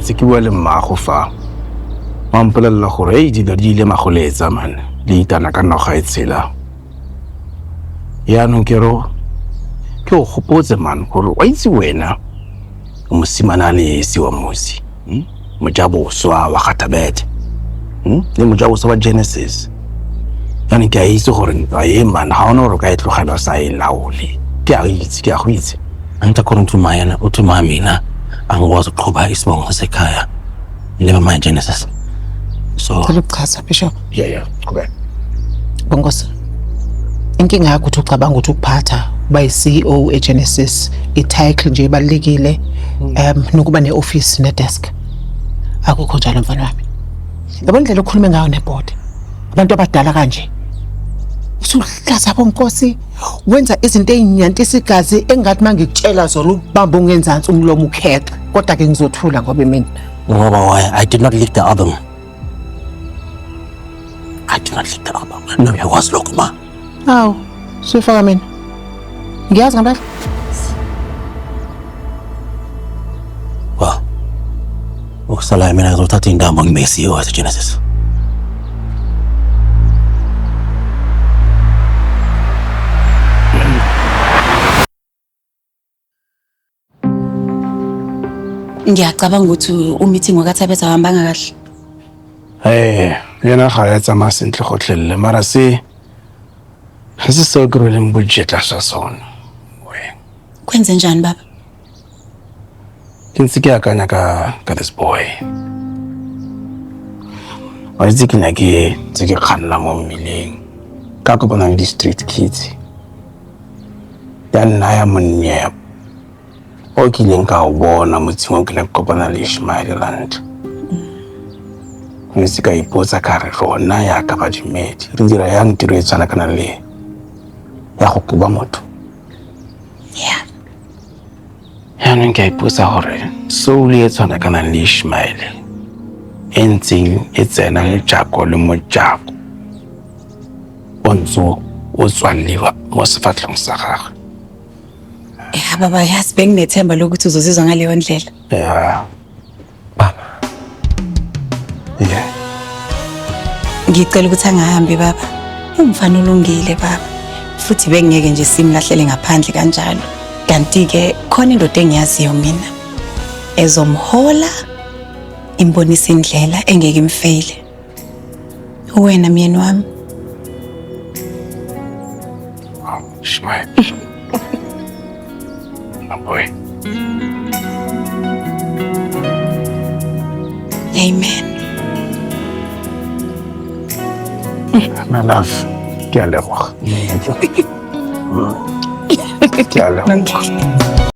ntse ke bua le mmago fa wa mpolelela gore dilo di ile magoletsa man le itana ka noga e tshela yaanong ke go gopotse man gore wa itse wena o mosimana le esi wa mosi mojaboswa wa Gatabete le mojaboswa wa Genesis yaanong ke a itse gore aye man ga ona gore o ka e tlogela sa e laole ke a go itse According to Mayana, Utumamina, angikwazi ukuqhuba isibongo sekhaya lema Genesis. So Cha Bishop. Yeah, okay. Bongosi. Inkinga yakho ukuthi ucabanga ukuthi ukuphatha uba yi-CEO eGenesis i-title nje ibalekile nokuba ne-office ne-desk. Akukho njalo mfana wami. Yabona indlela okhulume ngayo neboard. Abantu abadala kanje. Usuhlaza bonkosi wenza izinto ezinyantisa igazi engathi mangikutshela zona ubamba ungenzansi umlomo ukheqa kodwa ke ngizothula ngoba mina ngoba why I did not leak the album. No, I was lokho ma. Aw, sifaka mina. Ngiyazi ngempela. Well, ukusala mina ngizothatha indambo ngibe CEO eGenesis. Ngiyacabanga ukuthi umeeting wakaThabetha awahambanga kahle. Yena ga ya tsamaya sentle gotlhelele mara se seo ke rweleng budget sa sona. Kwenze njani baba? Ke ntse ke akanya ka this boy. Wa itse ke nya ke tse ke kganna mo mmileng ka kopana le street kids. Ya nna ya monye o kileng ka o bona motseng o ke le kopana le Ishmael Land. Ntse ka ipotsa ka re rona ya ka badimedi re dira yang tiro e tshwana kana le ya go kuba motho. Yeah. Yaanong ke a ipotsa gore soul e tshwana kana le Ishmael e ntseng e tsena mojako le mojako o ntse o tswaliwa mo sefatlhong sa gagwe. Yeah baba, yazi benginethemba lokuthi uzozizwa ngaleyo ndlela. Yeah. Baba. Yeah. Ngicela ukuthi angahambi baba. Umfana ulungile baba. Futhi bengeke nje simlahlele ngaphandle kanjalo. Kanti ke khona indoda engiyaziyo mina ezomhola imbonisa indlela engeke imfeile. Wena myeni wami. Ishmael. My boy. Amen. My love. Ke a leboga. Ke a leboga.